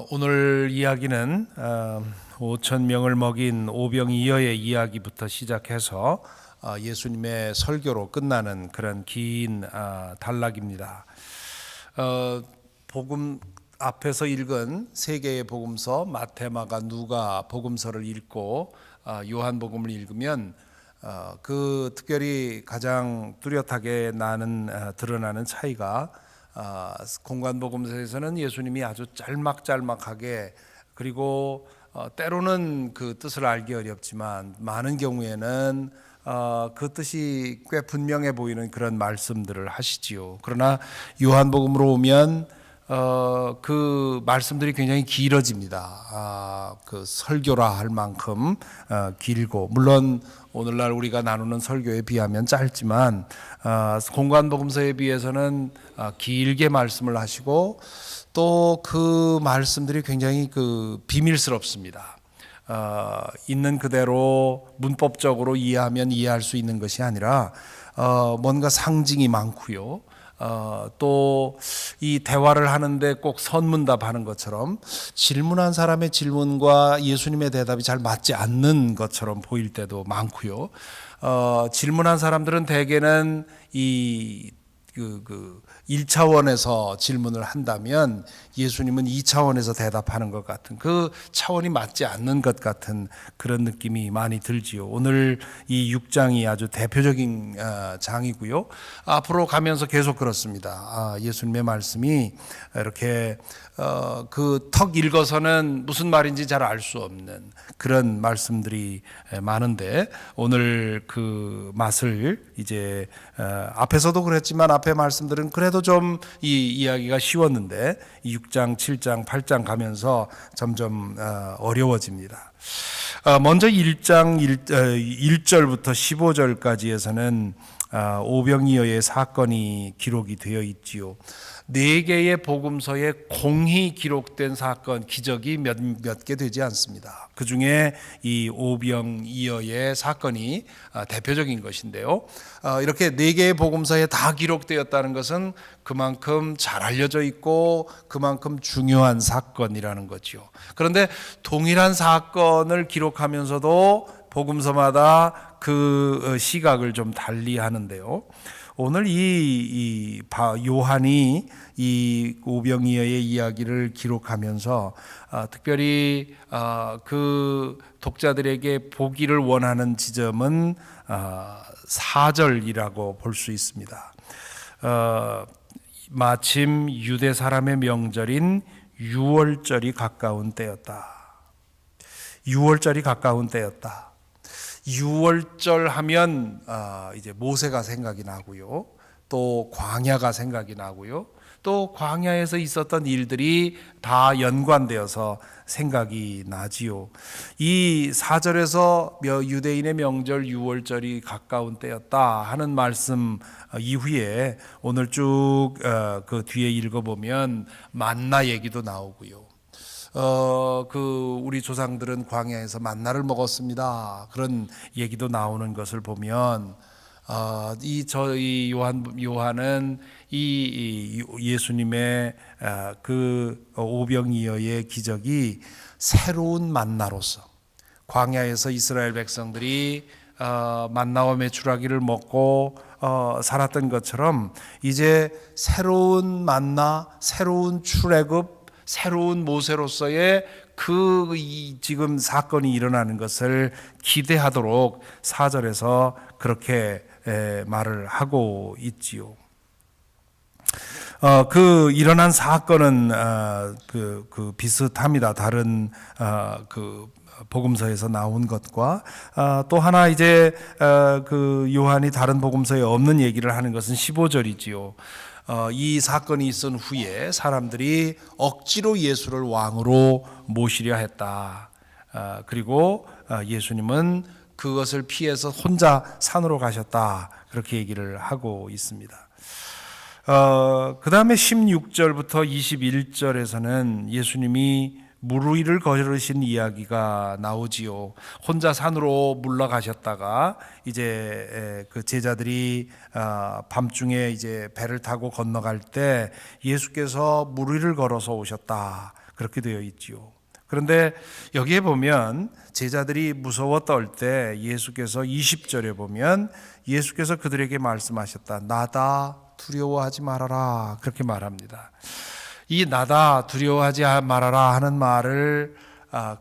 오늘 이야기는 5천 명을 먹인 오병이어의 이야기부터 시작해서 예수님의 설교로 끝나는 그런 긴 단락입니다. 복음 앞에서 읽은 세 개의 복음서 마태, 마가, 누가 복음서를 읽고 요한복음을 읽으면 그 특별히 가장 뚜렷하게 드러나는 차이가 공관복음서에서는 예수님이 아주 짤막짤막하게 그리고 때로는 그 뜻을 알기 어렵지만 많은 경우에는 그 뜻이 꽤 분명해 보이는 그런 말씀들을 하시지요. 그러나 요한복음으로 오면 그 말씀들이 굉장히 길어집니다. 그 설교라 할 만큼 길고, 물론 오늘날 우리가 나누는 설교에 비하면 짧지만 공관복음서에 비해서는 길게 말씀을 하시고 또 그 말씀들이 굉장히 그 비밀스럽습니다. 있는 그대로 문법적으로 이해하면 이해할 수 있는 것이 아니라 뭔가 상징이 많고요. 또 이 대화를 하는데 꼭 선문답하는 것처럼 질문한 사람의 질문과 예수님의 대답이 잘 맞지 않는 것처럼 보일 때도 많고요. 질문한 사람들은 대개는 이 1차원에서 질문을 한다면 예수님은 2차원에서 대답하는 것 같은, 그 차원이 맞지 않는 것 같은 그런 느낌이 많이 들지요. 오늘 이 6장이 아주 대표적인 장이고요. 앞으로 가면서 계속 그렇습니다. 예수님의 말씀이 이렇게 그 턱 읽어서는 무슨 말인지 잘 알 수 없는 그런 말씀들이 많은데, 오늘 그 맛을 이제 앞에서도 그랬지만 앞에 말씀들은 그래도 좀 이 이야기가 쉬웠는데 6장, 7장, 8장 가면서 점점 어려워집니다. 먼저 1장 1절부터 15절까지에서는 오병이어의 사건이 기록이 되어 있지요. 4개의 복음서에 공히 기록된 사건, 기적이 몇 개 되지 않습니다. 그 중에 이 오병이어의 사건이 대표적인 것인데요. 이렇게 4개의 복음서에 다 기록되었다는 것은 그만큼 잘 알려져 있고 그만큼 중요한 사건이라는 거죠. 그런데 동일한 사건을 기록하면서도 복음서마다 그 시각을 좀 달리 하는데요. 오늘 이 요한이 이 오병이어의 이야기를 기록하면서 특별히 그 독자들에게 보기를 원하는 지점은 4절이라고 볼 수 있습니다. 마침 유대 사람의 명절인 유월절이 가까운 때였다. 유월절이 가까운 때였다. 유월절 하면 이제 모세가 생각이 나고요. 또 광야가 생각이 나고요. 또 광야에서 있었던 일들이 다 연관되어서 생각이 나지요. 이 4절에서 유대인의 명절 유월절이 가까운 때였다 하는 말씀 이후에 오늘 쭉 그 뒤에 읽어보면 만나 얘기도 나오고요. 우리 조상들은 광야에서 만나를 먹었습니다. 그런 얘기도 나오는 것을 보면, 이 요한은 이 예수님의 그 오병이어의 기적이 새로운 만나로서 광야에서 이스라엘 백성들이 만나와 메추라기를 먹고 살았던 것처럼 이제 새로운 만나, 새로운 출애굽, 새로운 모세로서의 지금 사건이 일어나는 것을 기대하도록 4절에서 그렇게 말을 하고 있지요. 그 일어난 사건은 그 비슷합니다. 다른 그 복음서에서 나온 것과 또 하나 이제 그 요한이 다른 복음서에 없는 얘기를 하는 것은 15절이지요. 이 사건이 있은 후에 사람들이 억지로 예수를 왕으로 모시려 했다. 그리고 예수님은 그것을 피해서 혼자 산으로 가셨다. 그렇게 얘기를 하고 있습니다. 그 다음에 16절부터 21절에서는 예수님이 물 위를 걸으신 이야기가 나오지요. 혼자 산으로 물러가셨다가 이제 그 제자들이 밤중에 이제 배를 타고 건너갈 때 예수께서 물 위를 걸어서 오셨다. 그렇게 되어 있지요. 그런데 여기에 보면 제자들이 무서워 떨 때 예수께서 20절에 보면 예수께서 그들에게 말씀하셨다. 나다 두려워하지 말아라. 그렇게 말합니다. 이 나다 두려워하지 말아라 하는 말을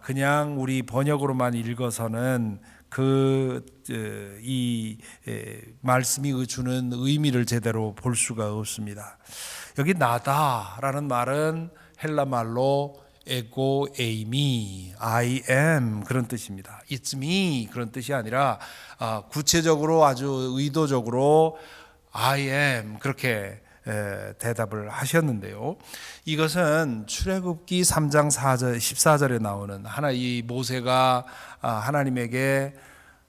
그냥 우리 번역으로만 읽어서는 이 말씀이 주는 의미를 제대로 볼 수가 없습니다. 여기 나다라는 말은 헬라 말로 에고 에이미, I am 그런 뜻입니다. It's me 그런 뜻이 아니라 구체적으로 아주 의도적으로 I am 그렇게 대답을 하셨는데요. 이것은 출애굽기 3장 14절에 나오는 이 모세가 하나님에게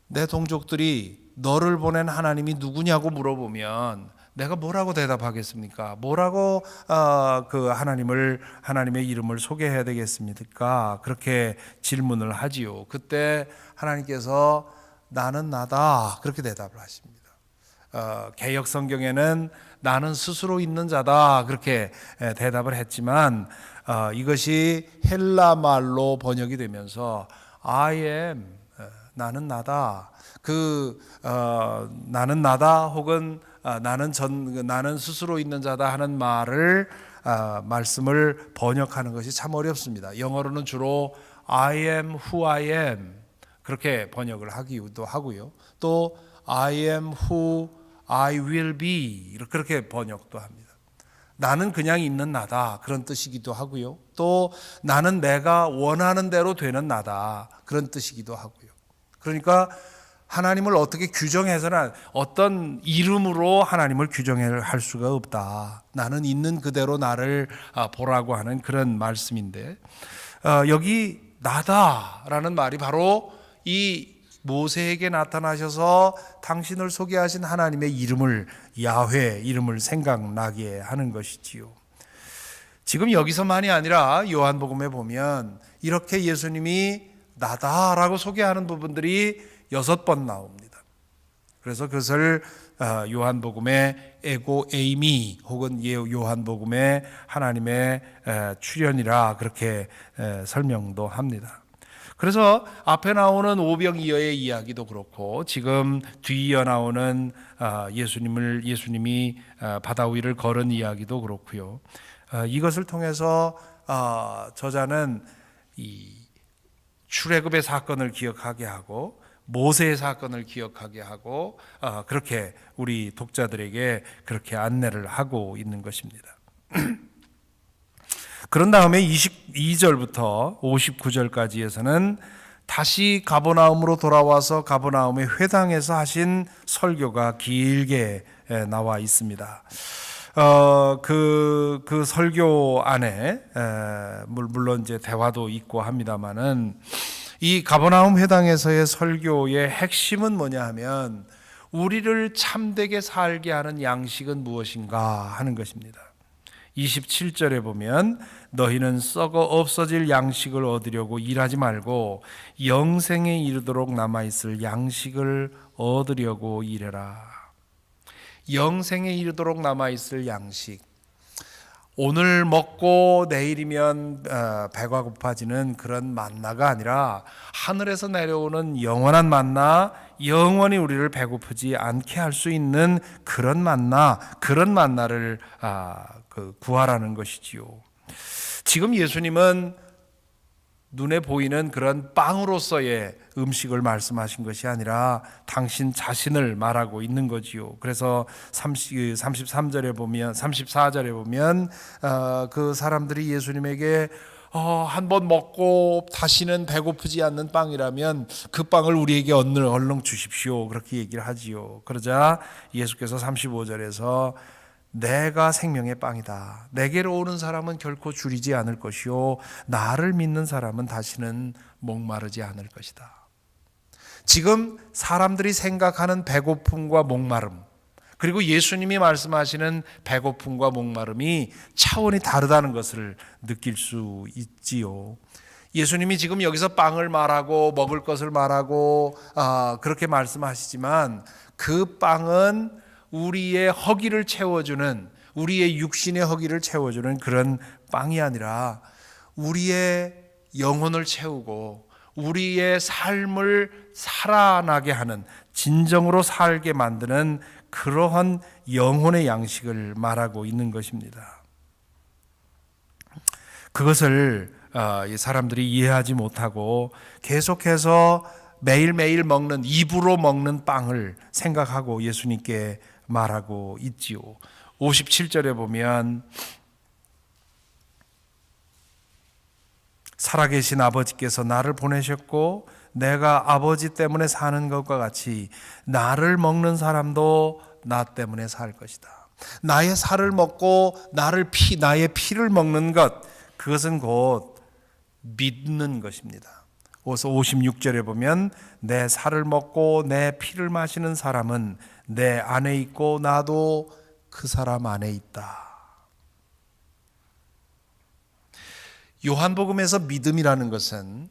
내 동족들이 너를 보낸 하나님이 누구냐고 물어보면 내가 뭐라고 대답하겠습니까? 뭐라고 하나님의 이름을 소개해야 되겠습니까? 그렇게 질문을 하지요. 그때 하나님께서 나는 나다 그렇게 대답을 하십니다. 개역 성경에는 나는 스스로 있는 자다 그렇게 대답을 했지만 이것이 헬라 말로 번역이 되면서 I am 나는 나다 나는 나다 혹은 나는 스스로 있는 자다 하는 말씀을 번역하는 것이 참 어렵습니다. 영어로는 주로 I am who I am 그렇게 번역을 하기도 하고요. 또 I am who I will be 그렇게 번역도 합니다. 나는 그냥 있는 나다 그런 뜻이기도 하고요. 또 나는 내가 원하는 대로 되는 나다 그런 뜻이기도 하고요. 그러니까 하나님을 어떻게 규정해서는 어떤 이름으로 하나님을 규정할 수가 없다. 나는 있는 그대로 나를 보라고 하는 그런 말씀인데 여기 나다라는 말이 바로 이 모세에게 나타나셔서 당신을 소개하신 하나님의 이름을 야훼 이름을 생각나게 하는 것이지요. 지금 여기서만이 아니라 요한복음에 보면 이렇게 예수님이 나다라고 소개하는 부분들이 6번 나옵니다. 그래서 그것을 요한복음의 에고 에이미 혹은 요한복음의 하나님의 출현이라 그렇게 설명도 합니다. 그래서 앞에 나오는 오병이어의 이야기도 그렇고 지금 뒤이어 나오는 예수님이 바다 위를 걸은 이야기도 그렇고요. 이것을 통해서 저자는 이 출애굽의 사건을 기억하게 하고 모세의 사건을 기억하게 하고 그렇게 우리 독자들에게 그렇게 안내를 하고 있는 것입니다. 그런 다음에 22절부터 59절까지에서는 다시 가버나움으로 돌아와서 가버나움의 회당에서 하신 설교가 길게 나와 있습니다. 그 설교 안에 물론 이제 대화도 있고 합니다만은 이 가버나움 회당에서의 설교의 핵심은 뭐냐 하면 우리를 참되게 살게 하는 양식은 무엇인가 하는 것입니다. 27절에 보면 너희는 썩어 없어질 양식을 얻으려고 일하지 말고 영생에 이르도록 남아있을 양식을 얻으려고 일해라. 영생에 이르도록 남아있을 양식. 오늘 먹고 내일이면 배가 고파지는 그런 만나가 아니라 하늘에서 내려오는 영원한 만나, 영원히 우리를 배고프지 않게 할 수 있는 그런 만나를 구하라는 것이지요. 지금 예수님은 눈에 보이는 그런 빵으로서의 음식을 말씀하신 것이 아니라 당신 자신을 말하고 있는 거지요. 그래서 34절에 보면 그 사람들이 예수님에게 한번 먹고 다시는 배고프지 않는 빵이라면 그 빵을 우리에게 얼른 주십시오. 그렇게 얘기를 하지요. 그러자 예수께서 35절에서 내가 생명의 빵이다. 내게로 오는 사람은 결코 줄이지 않을 것이요 나를 믿는 사람은 다시는 목마르지 않을 것이다. 지금 사람들이 생각하는 배고픔과 목마름 그리고 예수님이 말씀하시는 배고픔과 목마름이 차원이 다르다는 것을 느낄 수 있지요. 예수님이 지금 여기서 빵을 말하고 먹을 것을 말하고 그렇게 말씀하시지만 그 빵은 우리의 육신의 허기를 채워주는 그런 빵이 아니라 우리의 영혼을 채우고 우리의 삶을 살아나게 하는, 진정으로 살게 만드는 그러한 영혼의 양식을 말하고 있는 것입니다. 그것을 사람들이 이해하지 못하고 계속해서 매일매일 먹는, 입으로 먹는 빵을 생각하고 예수님께 말하고 있지요. 57절에 보면 살아계신 아버지께서 나를 보내셨고 내가 아버지 때문에 사는 것과 같이 나를 먹는 사람도 나 때문에 살 것이다. 나의 살을 먹고 나의 피를 먹는 것, 그것은 곧 믿는 것입니다. 56절에 보면 내 살을 먹고 내 피를 마시는 사람은 내 안에 있고 나도 그 사람 안에 있다. 요한복음에서 믿음이라는 것은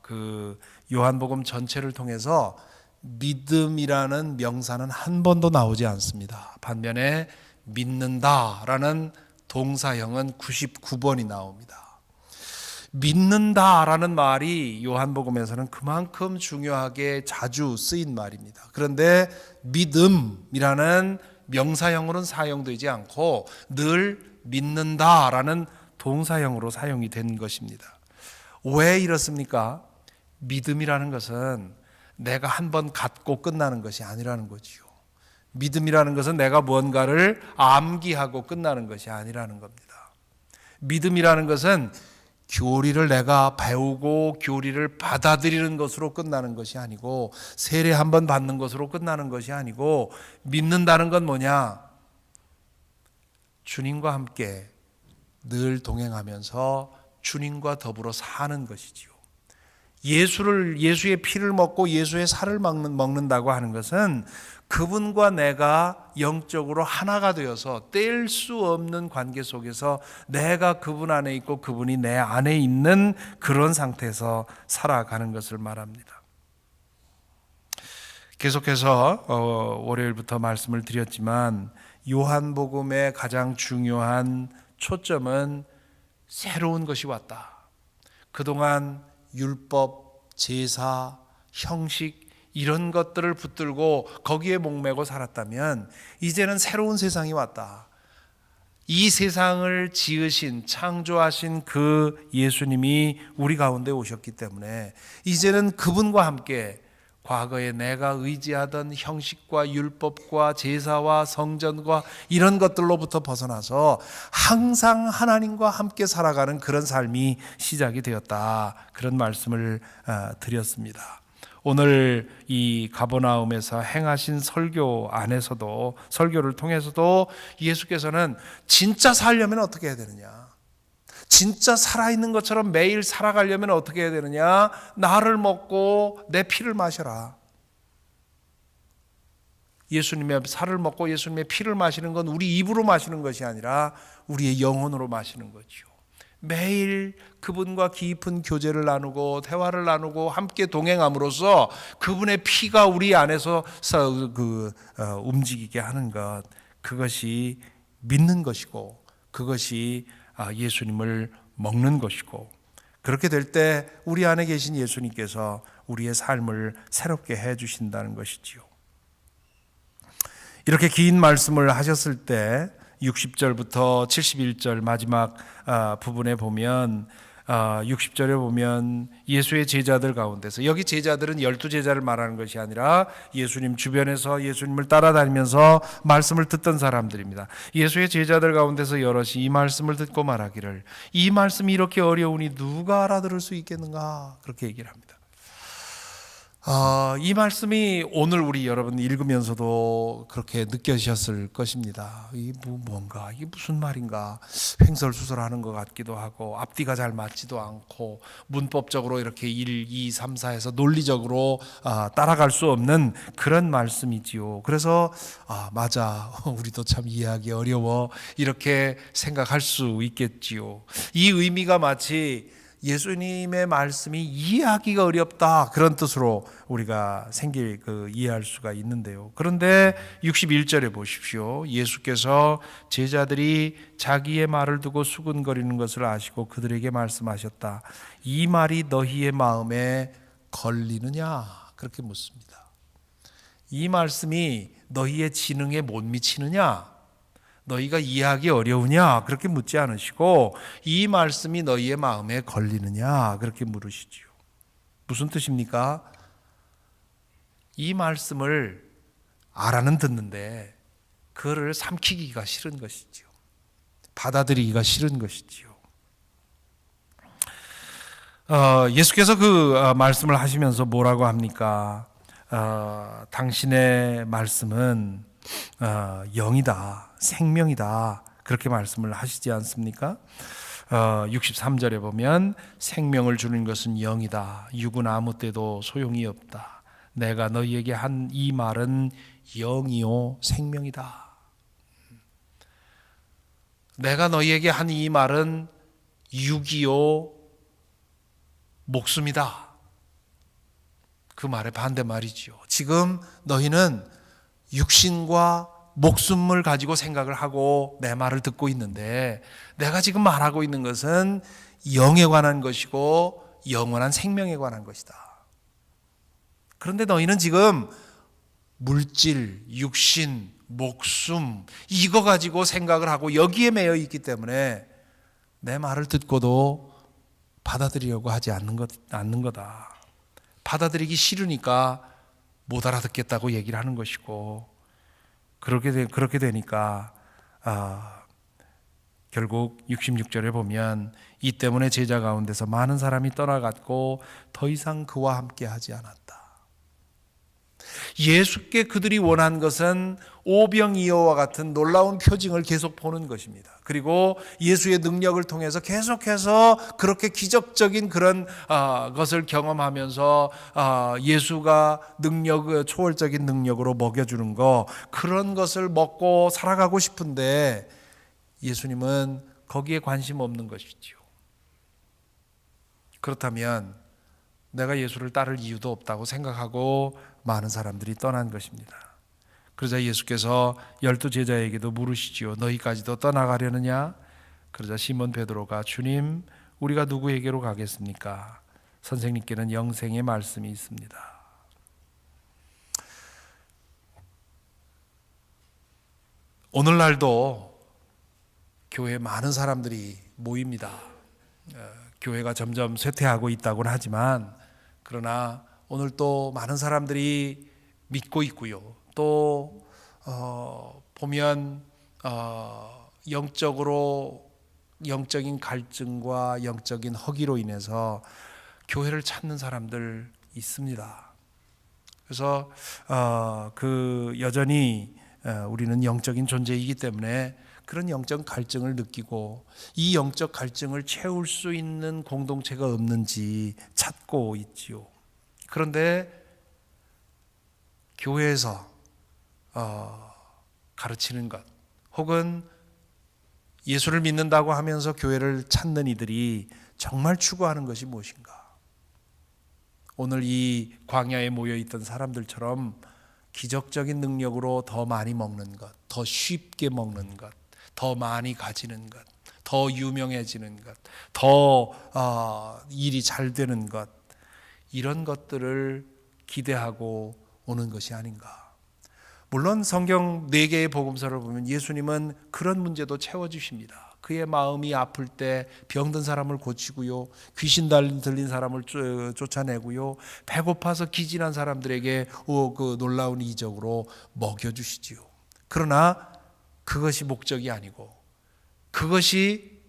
그 요한복음 전체를 통해서 믿음이라는 명사는 한 번도 나오지 않습니다. 반면에 믿는다라는 동사형은 99번이 나옵니다. 믿는다라는 말이 요한복음에서는 그만큼 중요하게 자주 쓰인 말입니다. 그런데 믿음이라는 명사형으로는 사용되지 않고 늘 믿는다라는 동사형으로 사용이 된 것입니다. 왜 이렇습니까? 믿음이라는 것은 내가 한번 갖고 끝나는 것이 아니라는 거지요. 믿음이라는 것은 내가 무언가를 암기하고 끝나는 것이 아니라는 겁니다. 믿음이라는 것은 교리를 내가 배우고 교리를 받아들이는 것으로 끝나는 것이 아니고, 세례 한번 받는 것으로 끝나는 것이 아니고, 믿는다는 건 뭐냐? 주님과 함께 늘 동행하면서 주님과 더불어 사는 것이지요. 예수의 피를 먹고 예수의 살을 먹는다고 하는 것은 그분과 내가 영적으로 하나가 되어서 뗄 수 없는 관계 속에서 내가 그분 안에 있고 그분이 내 안에 있는 그런 상태에서 살아가는 것을 말합니다. 계속해서 월요일부터 말씀을 드렸지만 요한복음의 가장 중요한 초점은 새로운 것이 왔다. 그동안 율법, 제사, 형식 이런 것들을 붙들고 거기에 목매고 살았다면 이제는 새로운 세상이 왔다. 이 세상을 지으신, 창조하신 그 예수님이 우리 가운데 오셨기 때문에 이제는 그분과 함께 과거에 내가 의지하던 형식과 율법과 제사와 성전과 이런 것들로부터 벗어나서 항상 하나님과 함께 살아가는 그런 삶이 시작이 되었다. 그런 말씀을 드렸습니다. 오늘 이 가버나움에서 행하신 설교 안에서도, 설교를 통해서도 예수께서는 진짜 살려면 어떻게 해야 되느냐, 진짜 살아있는 것처럼 매일 살아가려면 어떻게 해야 되느냐, 나를 먹고 내 피를 마셔라. 예수님의 살을 먹고 예수님의 피를 마시는 건 우리 입으로 마시는 것이 아니라 우리의 영혼으로 마시는 거죠. 매일 그분과 깊은 교제를 나누고 대화를 나누고 함께 동행함으로써 그분의 피가 우리 안에서 움직이게 하는 것, 그것이 믿는 것이고 그것이 예수님을 먹는 것이고, 그렇게 될 때 우리 안에 계신 예수님께서 우리의 삶을 새롭게 해 주신다는 것이지요. 이렇게 긴 말씀을 하셨을 때 60절부터 71절 마지막 부분에 보면 60절에 보면 예수의 제자들 가운데서, 여기 제자들은 12제자를 말하는 것이 아니라 예수님 주변에서 예수님을 따라다니면서 말씀을 듣던 사람들입니다. 예수의 제자들 가운데서 여럿이 이 말씀을 듣고 말하기를, 이 말씀이 이렇게 어려우니 누가 알아들을 수 있겠는가, 그렇게 얘기를 합니다. 이 말씀이 오늘 우리 여러분 읽으면서도 그렇게 느껴지셨을 것입니다. 뭔가 이게 무슨 말인가, 횡설수설하는 것 같기도 하고 앞뒤가 잘 맞지도 않고 문법적으로 이렇게 1, 2, 3, 4해서 논리적으로 따라갈 수 없는 그런 말씀이지요. 그래서 맞아, 우리도 참 이해하기 어려워, 이렇게 생각할 수 있겠지요. 이 의미가 마치 예수님의 말씀이 이해하기가 어렵다, 그런 뜻으로 우리가 이해할 수가 있는데요. 그런데 61절에 보십시오. 예수께서 제자들이 자기의 말을 두고 수군거리는 것을 아시고 그들에게 말씀하셨다. 이 말이 너희의 마음에 걸리느냐? 그렇게 묻습니다. 이 말씀이 너희의 지능에 못 미치느냐? 너희가 이해하기 어려우냐? 그렇게 묻지 않으시고 이 말씀이 너희의 마음에 걸리느냐? 그렇게 물으시지요. 무슨 뜻입니까? 이 말씀을 알아는 듣는데 그거를 삼키기가 싫은 것이지요. 받아들이기가 싫은 것이지요. 예수께서 그 말씀을 하시면서 뭐라고 합니까? 당신의 말씀은 영이다, 생명이다, 그렇게 말씀을 하시지 않습니까? 63절에 보면 생명을 주는 것은 영이다. 육은 아무 때도 소용이 없다. 내가 너희에게 한 이 말은 영이요 생명이다. 내가 너희에게 한 이 말은 육이요 목숨이다. 그 말의 반대말이지요. 지금 너희는 육신과 목숨을 가지고 생각을 하고 내 말을 듣고 있는데 내가 지금 말하고 있는 것은 영에 관한 것이고 영원한 생명에 관한 것이다. 그런데 너희는 지금 물질, 육신, 목숨 이거 가지고 생각을 하고 여기에 매여 있기 때문에 내 말을 듣고도 받아들이려고 하지 않는 거다. 받아들이기 싫으니까 못 알아듣겠다고 얘기를 하는 것이고 그렇게 되니까 결국 66절에 보면 이 때문에 제자 가운데서 많은 사람이 떠나갔고 더 이상 그와 함께 하지 않았다. 예수께 그들이 원한 것은 오병이어와 같은 놀라운 표징을 계속 보는 것입니다. 그리고 예수의 능력을 통해서 계속해서 그렇게 기적적인 그런 것을 경험하면서 예수가 초월적인 능력으로 먹여주는 거, 그런 것을 먹고 살아가고 싶은데 예수님은 거기에 관심 없는 것이지요. 그렇다면 내가 예수를 따를 이유도 없다고 생각하고 많은 사람들이 떠난 것입니다. 그러자 예수께서 12 제자에게도 물으시지요. 너희까지도 떠나가려느냐? 그러자 시몬 베드로가 주님, 우리가 누구에게로 가겠습니까? 선생님께는 영생의 말씀이 있습니다. 오늘날도 교회에 많은 사람들이 모입니다. 교회가 점점 쇠퇴하고 있다고는 하지만 그러나 오늘 또 많은 사람들이 믿고 있고요. 또 보면 영적인 갈증과 영적인 허기로 인해서 교회를 찾는 사람들 있습니다. 그래서 여전히 우리는 영적인 존재이기 때문에 그런 영적 갈증을 느끼고 이 영적 갈증을 채울 수 있는 공동체가 없는지 찾고 있지요. 그런데 교회에서 가르치는 것 혹은 예수를 믿는다고 하면서 교회를 찾는 이들이 정말 추구하는 것이 무엇인가? 오늘 이 광야에 모여있던 사람들처럼 기적적인 능력으로 더 많이 먹는 것, 더 쉽게 먹는 것, 더 많이 가지는 것, 더 유명해지는 것, 더 일이 잘 되는 것, 이런 것들을 기대하고 오는 것이 아닌가. 물론 성경 4개의 복음서를 보면 예수님은 그런 문제도 채워주십니다. 그의 마음이 아플 때 병든 사람을 고치고요, 귀신 들린 사람을 쫓아내고요, 배고파서 기진한 사람들에게 그 놀라운 이적으로 먹여주시지요. 그러나 그것이 목적이 아니고 그것이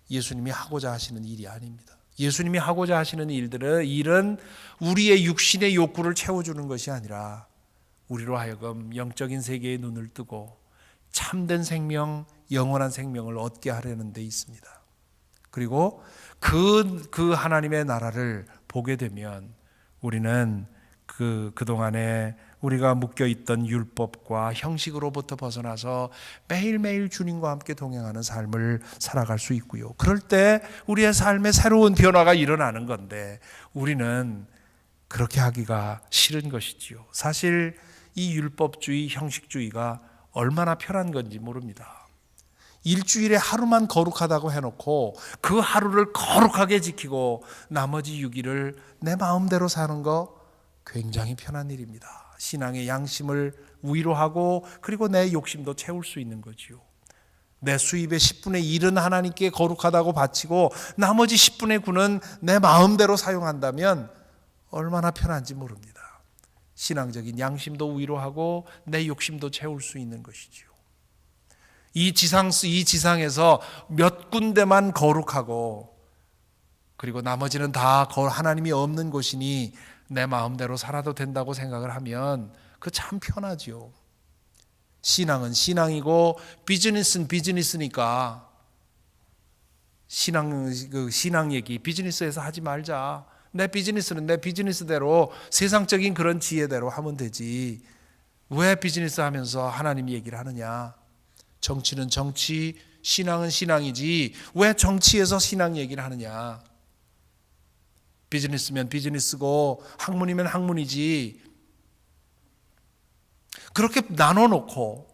예수님이 하고자 하시는 일이 아닙니다. 예수님이 하고자 하시는 일은 우리의 육신의 욕구를 채워주는 것이 아니라 우리로 하여금 영적인 세계의 눈을 뜨고 참된 생명, 영원한 생명을 얻게 하려는 데 있습니다. 그리고 그 하나님의 나라를 보게 되면 우리는 그동안에 우리가 묶여있던 율법과 형식으로부터 벗어나서 매일매일 주님과 함께 동행하는 삶을 살아갈 수 있고요. 그럴 때 우리의 삶에 새로운 변화가 일어나는 건데 우리는 그렇게 하기가 싫은 것이지요. 사실 이 율법주의, 형식주의가 얼마나 편한 건지 모릅니다. 일주일에 하루만 거룩하다고 해놓고 그 하루를 거룩하게 지키고 나머지 6일을 내 마음대로 사는 거 굉장히 편한 일입니다. 신앙의 양심을 위로하고 그리고 내 욕심도 채울 수 있는 거지요. 내 수입의 10분의 1은 하나님께 거룩하다고 바치고 나머지 10분의 9는 내 마음대로 사용한다면 얼마나 편한지 모릅니다. 신앙적인 양심도 위로하고 내 욕심도 채울 수 있는 것이지요. 이 지상에서 몇 군데만 거룩하고 그리고 나머지는 다 하나님이 없는 곳이니 내 마음대로 살아도 된다고 생각을 하면 그 참 편하지요. 신앙은 신앙이고 비즈니스는 비즈니스니까 신앙 얘기 비즈니스에서 하지 말자. 내 비즈니스는 내 비즈니스대로 세상적인 그런 지혜대로 하면 되지. 왜 비즈니스 하면서 하나님 얘기를 하느냐? 정치는 정치, 신앙은 신앙이지 왜 정치에서 신앙 얘기를 하느냐? 비즈니스면 비즈니스고 학문이면 학문이지. 그렇게 나눠놓고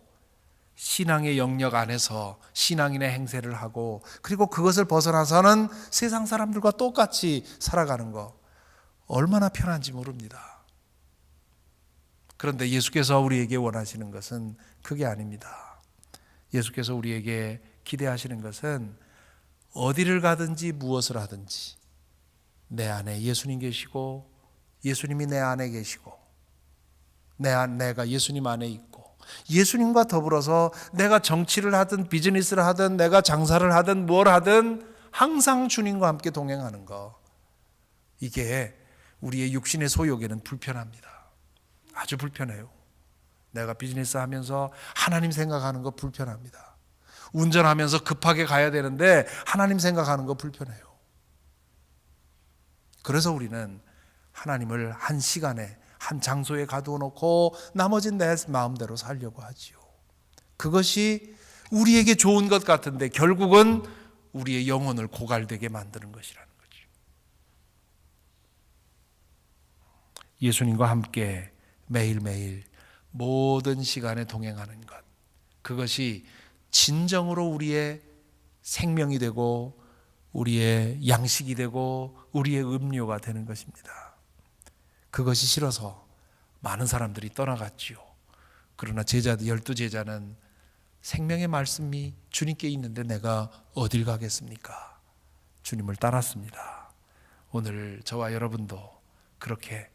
신앙의 영역 안에서 신앙인의 행세를 하고 그리고 그것을 벗어나서는 세상 사람들과 똑같이 살아가는 거 얼마나 편한지 모릅니다. 그런데 예수께서 우리에게 원하시는 것은 그게 아닙니다. 예수께서 우리에게 기대하시는 것은 어디를 가든지 무엇을 하든지 내 안에 예수님 계시고 예수님이 내 안에 계시고 내가 예수님 안에 있고 예수님과 더불어서 내가 정치를 하든 비즈니스를 하든 내가 장사를 하든 뭘 하든 항상 주님과 함께 동행하는 거, 이게 우리의 육신의 소욕에는 불편합니다. 아주 불편해요. 내가 비즈니스 하면서 하나님 생각하는 거 불편합니다. 운전하면서 급하게 가야 되는데 하나님 생각하는 거 불편해요. 그래서 우리는 하나님을 한 시간에 한 장소에 가두어 놓고 나머지는 내 마음대로 살려고 하지요. 그것이 우리에게 좋은 것 같은데 결국은 우리의 영혼을 고갈되게 만드는 것이라는 거죠. 예수님과 함께 매일매일 모든 시간에 동행하는 것, 그것이 진정으로 우리의 생명이 되고 우리의 양식이 되고 우리의 음료가 되는 것입니다. 그것이 싫어서 많은 사람들이 떠나갔지요. 그러나 12제자는 생명의 말씀이 주님께 있는데 내가 어딜 가겠습니까? 주님을 따랐습니다. 오늘 저와 여러분도 그렇게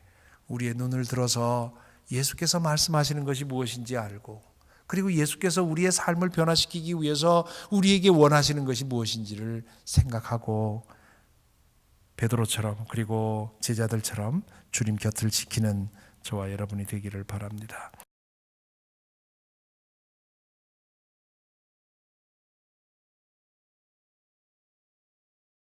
우리의 눈을 들어서 예수께서 말씀하시는 것이 무엇인지 알고 그리고 예수께서 우리의 삶을 변화시키기 위해서 우리에게 원하시는 것이 무엇인지를 생각하고 베드로처럼 그리고 제자들처럼 주님 곁을 지키는 저와 여러분이 되기를 바랍니다.